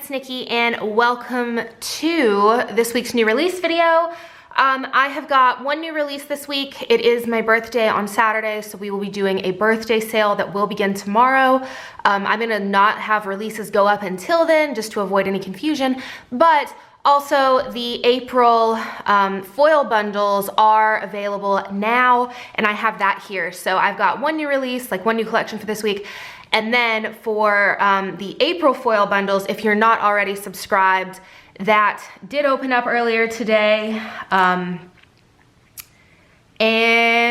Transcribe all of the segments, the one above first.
it's Nikki and welcome to this week's new release video. I have got one new release this week. It is my birthday on Saturday, so we will be doing a birthday sale that will begin tomorrow. I'm gonna not have releases go up until then just to avoid any confusion, but also the April foil bundles are available now, and I have that here. So I've got one new release, like one new collection for this week. And then for the April foil bundles, if you're not already subscribed, that did open up earlier today. And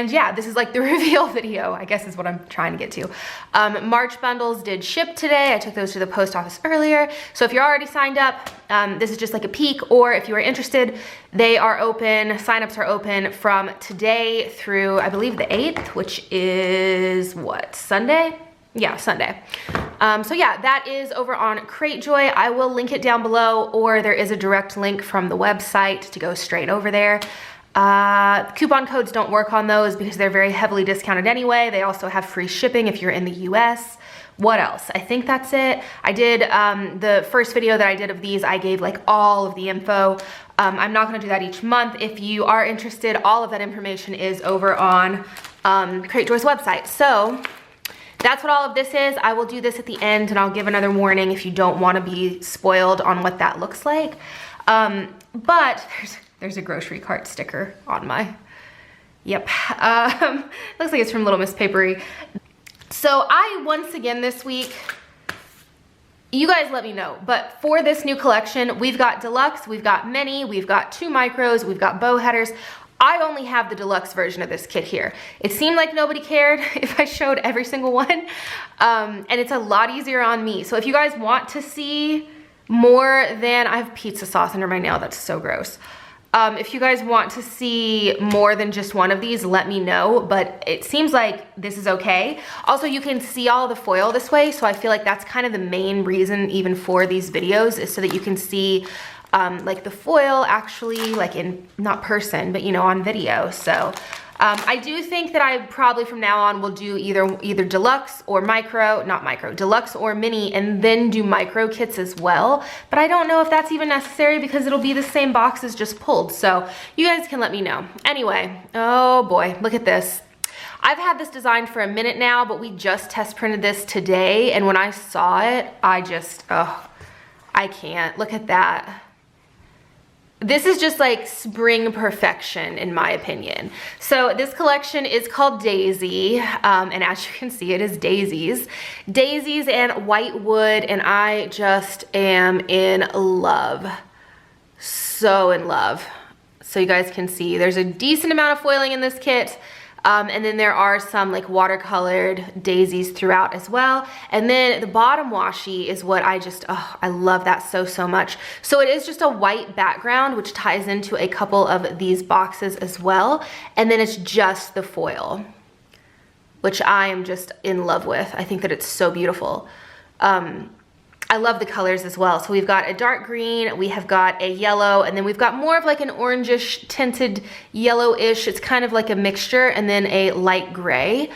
yeah, this is like the reveal video, I guess is what I'm trying to get to. March bundles did ship today. I took those to the post office earlier. So if you're already signed up, this is just like a peek, or if you are interested, they are open, signups are open from today through, I believe, the 8th, which is what, Sunday? Yeah, Sunday. So yeah, that is over on Cratejoy. I will link it down below, or there is a direct link from the website to go straight over there. Coupon codes don't work on those because they're very heavily discounted anyway. They also have free shipping if you're in the US. What else? I think that's it. I did, the first video that I did of these, I gave like all of the info. I'm not gonna do that each month. If you are interested, all of that information is over on Cratejoy's website. So that's what all of this is. I will do this at the end and I'll give another warning if you don't want to be spoiled on what that looks like. But there's a grocery cart sticker on my, yep. Looks like it's from Little Miss Papery. So I, once again this week, you guys let me know, but for this new collection, we've got deluxe, we've got mini, we've got 2 micros, we've got bow headers. I only have the deluxe version of this kit here. It seemed like nobody cared if I showed every single one, and it's a lot easier on me. So if you guys want to see more than, I have pizza sauce under my nail, that's so gross. If you guys want to see more than just one of these, let me know, but it seems like this is okay. Also, you can see all the foil this way, so I feel like that's kind of the main reason even for these videos, is so that you can see like the foil actually, like in, not person, but you know, on video. So I do think that I probably from now on will do either deluxe or micro, not micro, deluxe or mini, and then do micro kits as well. But I don't know if that's even necessary because it'll be the same boxes just pulled. So you guys can let me know. Anyway, oh boy, look at this. I've had this design for a minute now, but we just test printed this today. And when I saw it, I just, oh, I can't. Look at that. This is just like spring perfection in my opinion. So this collection is called Daisy, and as you can see, it is daisies. Daisies and white wood, and I just am in love. So in love. So you guys can see there's a decent amount of foiling in this kit. And then there are some like watercolored daisies throughout as well. And then the bottom washi is what I just, oh, I love that so much. So it is just a white background, which ties into a couple of these boxes as well. And then it's just the foil, which I am just in love with. I think that it's so beautiful. I love the colors as well. So we've got a dark green, we have got a yellow, and then we've got more of like an orangish tinted yellowish. It's kind of like a mixture, and then a light gray.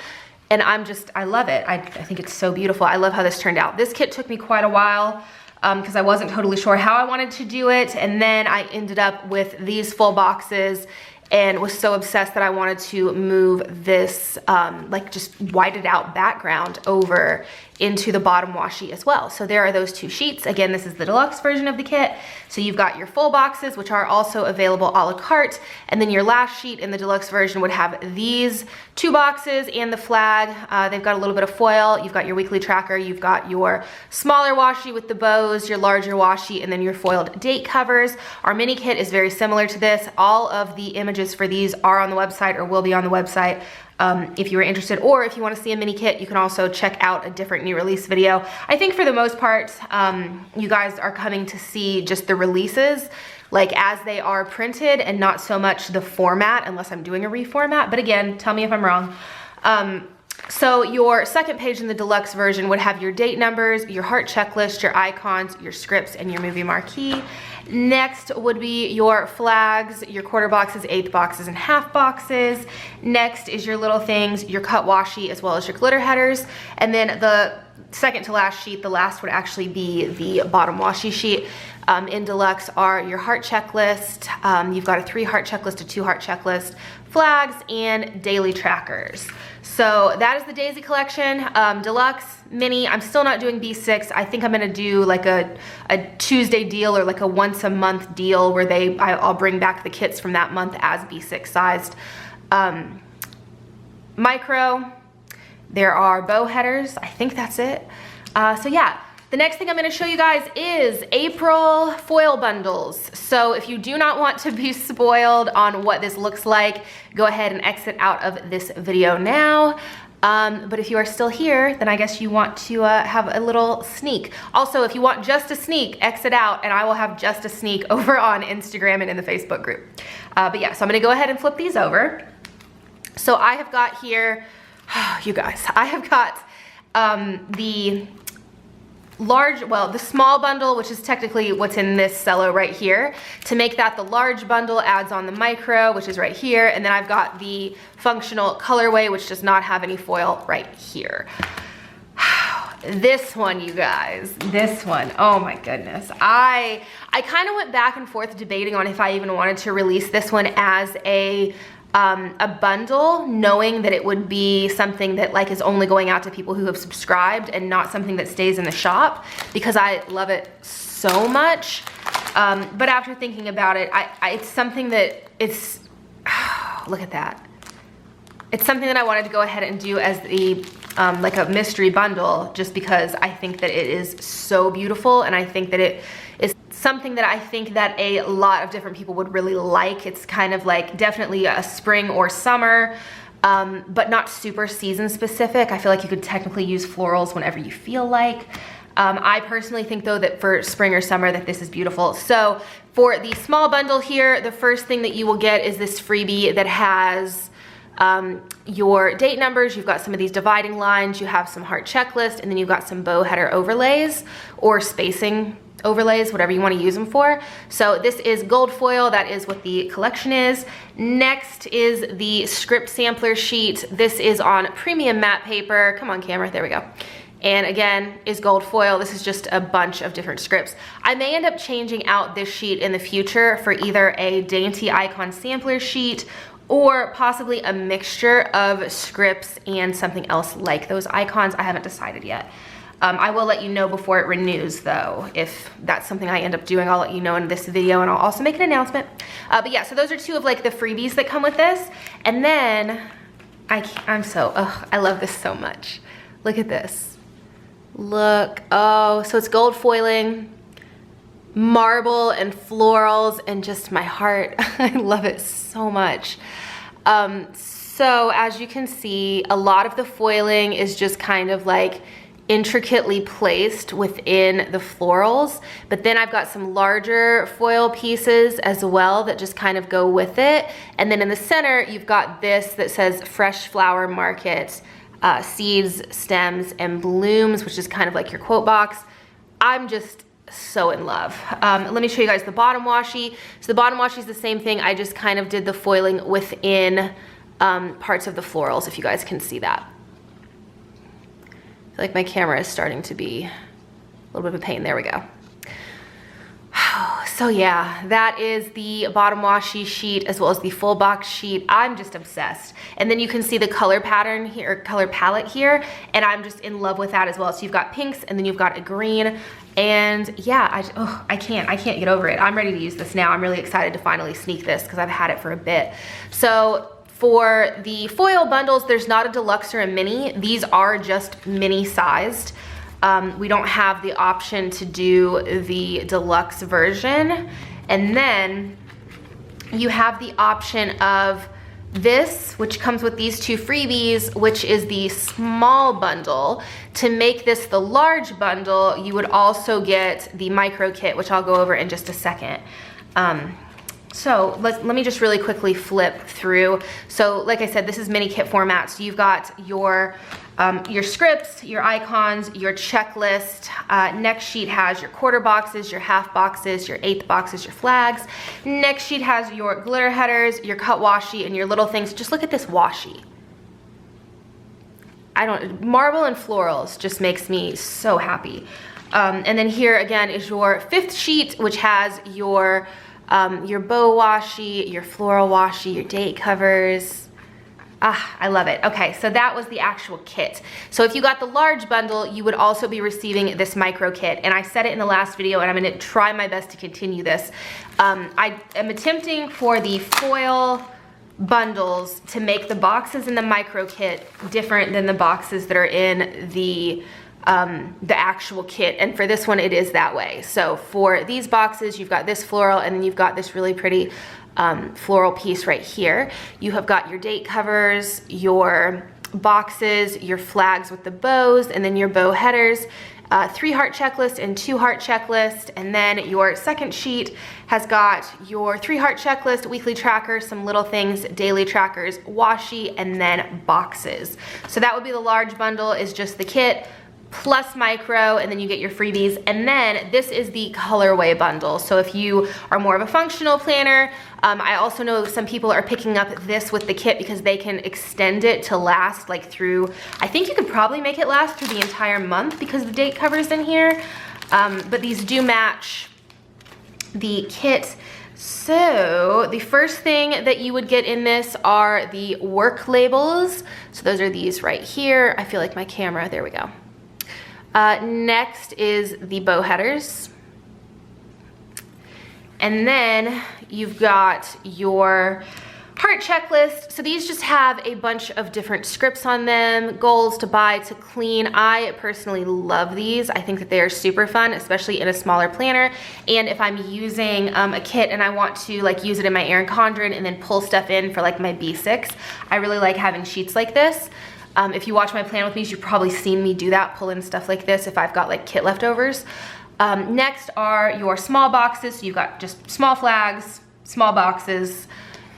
And I love it. I think it's so beautiful. I love how this turned out. This kit took me quite a while because I wasn't totally sure how I wanted to do it. And then I ended up with these full boxes and was so obsessed that I wanted to move this like just whited out background over into the bottom washi as well. So there are those 2 sheets. Again, this is the deluxe version of the kit. So you've got your full boxes, which are also available a la carte. And then your last sheet in the deluxe version would have these 2 boxes and the flag. They've got a little bit of foil. You've got your weekly tracker. You've got your smaller washi with the bows, your larger washi, and then your foiled date covers. Our mini kit is very similar to this. All of the images for these are on the website or will be on the website. If you were interested, or if you want to see a mini kit, you can also check out a different new release video. I think for the most part, you guys are coming to see just the releases like as they are printed and not so much the format, unless I'm doing a reformat. But again, tell me if I'm wrong. So your second page in the deluxe version would have your date numbers, your heart checklist, your icons, your scripts, and your movie marquee. Next would be your flags, your quarter boxes, eighth boxes, and half boxes. Next is your little things, your cut washi, as well as your glitter headers. And then the second to last sheet, the last would actually be the bottom washi sheet. In deluxe are your heart checklist. You've got a 3 heart checklist, a 2 heart checklist, flags, and daily trackers. So that is the Daisy collection. Deluxe, mini, I'm still not doing B6. I think I'm gonna do like a Tuesday deal or like a once a month deal where I'll bring back the kits from that month as B6 sized. Micro, there are bow headers. I think that's it. So yeah. The next thing I'm gonna show you guys is April foil bundles. So if you do not want to be spoiled on what this looks like, go ahead and exit out of this video now. But if you are still here, then I guess you want to have a little sneak. Also, if you want just a sneak, exit out and I will have just a sneak over on Instagram and in the Facebook group. But yeah, so I'm gonna go ahead and flip these over. So I have got here, you guys, I have got the small bundle, which is technically what's in this cello right here. To make that the large bundle adds on the micro, which is right here. And then I've got the functional colorway, which does not have any foil right here. This one, you guys, this one, oh my goodness. I kind of went back and forth debating on if I even wanted to release this one as a bundle, knowing that it would be something that like is only going out to people who have subscribed and not something that stays in the shop, because I love it so much. But after thinking about it, it's something that it's, look at that. It's something that I wanted to go ahead and do as the like a mystery bundle, just because I think that it is so beautiful, and I think that it is something that I think that a lot of different people would really like. It's kind of like definitely a spring or summer, but not super season specific. I feel like you could technically use florals whenever you feel like. I personally think though that for spring or summer that this is beautiful. So for the small bundle here, the first thing that you will get is this freebie that has your date numbers. You've got some of these dividing lines, you have some heart checklist, and then you've got some bow header overlays or spacing overlays, whatever you want to use them for. So this is gold foil. That is what the collection is. Next is the script sampler sheet. This is on premium matte paper. Come on, camera, there we go. And again, is gold foil. This is just a bunch of different scripts. I may end up changing out this sheet in the future for either a dainty icon sampler sheet or possibly a mixture of scripts and something else like those icons. I haven't decided yet. I will let you know before it renews though. If that's something I end up doing, I'll let you know in this video, and I'll also make an announcement. But yeah, so those are two of like the freebies that come with this. And then I love this so much. Look at this. Look, oh, so it's gold foiling, marble and florals, and just my heart. I love it so much. So as you can see, a lot of the foiling is just kind of like intricately placed within the florals, but then I've got some larger foil pieces as well that just kind of go with it. And then in the center, you've got this that says Fresh Flower Market, seeds, stems, and blooms, which is kind of like your quote box. I'm just so in love. Let me show you guys the bottom washi. So the bottom washi is the same thing. I just kind of did the foiling within parts of the florals, if you guys can see that. I feel like my camera is starting to be a little bit of a pain. There we go. So yeah, that is the bottom washi sheet as well as the full box sheet. I'm just obsessed. And then you can see the color pattern here, color palette here, and I'm just in love with that as well. So you've got pinks and then you've got a green, and yeah, I can't get over it. I'm ready to use this now. I'm really excited to finally sneak this because I've had it for a bit. So for the foil bundles, there's not a deluxe or a mini. These are just mini sized. We don't have the option to do the deluxe version. And then you have the option of this, which comes with these two freebies, which is the small bundle. To make this the large bundle, you would also get the micro kit, which I'll go over in just a second. So let me just really quickly flip through. So like I said, this is mini kit format. So you've got your scripts, your icons, your checklist. Next sheet has your quarter boxes, your half boxes, your eighth boxes, your flags. Next sheet has your glitter headers, your cut washi, and your little things. Just look at this washi. Marble and florals just makes me so happy. And then here again is your fifth sheet, which has your bow washi, your floral washi, your date covers. Ah, I love it. Okay, so that was the actual kit. So if you got the large bundle, you would also be receiving this micro kit. And I said it in the last video, and I'm gonna try my best to continue this. I am attempting for the foil bundles to make the boxes in the micro kit different than the boxes that are in the actual kit, and for this one it is that way. So for these boxes, you've got this floral, and then you've got this really pretty floral piece right here. You have got your date covers, your boxes, your flags with the bows, and then your bow headers, 3 heart checklist and 2 heart checklist. And then your second sheet has got your 3 heart checklist, weekly tracker, some little things, daily trackers, washi, and then boxes. So that would be the large bundle, is just the kit plus micro, and then you get your freebies. And then this is the colorway bundle. So if you are more of a functional planner, I also know some people are picking up this with the kit because they can extend it to last like through, I think you could probably make it last through the entire month because the date cover's in here. But these do match the kit. So the first thing that you would get in this are the work labels. So those are these right here. I feel like my camera, there we go. Next is the bow headers. And then you've got your heart checklist. So these just have a bunch of different scripts on them, goals to buy, to clean. I personally love these. I think that they are super fun, especially in a smaller planner. And if I'm using a kit and I want to like use it in my Erin Condren and then pull stuff in for like my B6, I really like having sheets like this. If you watch my plan with me, you've probably seen me do that, pull in stuff like this if I've got like kit leftovers. Next are your small boxes. So you've got just small flags, small boxes.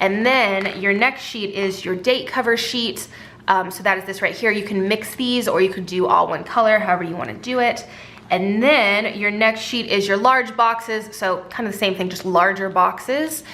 And then your next sheet is your date cover sheet. So that is this right here. You can mix these, or you could do all one color, however you want to do it. And then your next sheet is your large boxes. So kind of the same thing, just larger boxes.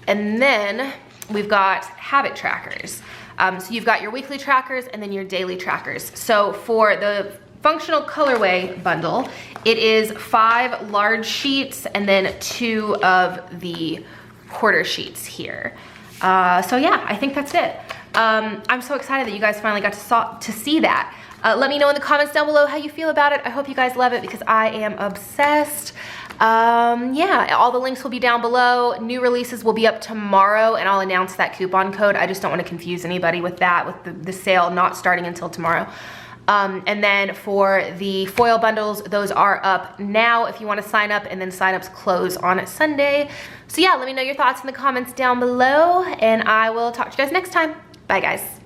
And then we've got habit trackers. So you've got your weekly trackers and then your daily trackers. So for the functional colorway bundle, it is 5 large sheets and then 2 of the quarter sheets here. So yeah, I think that's it. I'm so excited that you guys finally got to see that. Let me know in the comments down below how you feel about it. I hope you guys love it because I am obsessed. Yeah, all the links will be down below. New releases will be up tomorrow, and I'll announce that coupon code. I just don't want to confuse anybody with that, with the sale not starting until tomorrow. And then for the foil bundles, those are up now if you want to sign up, and then signups close on Sunday. So yeah, let me know your thoughts in the comments down below, and I will talk to you guys next time. Bye guys.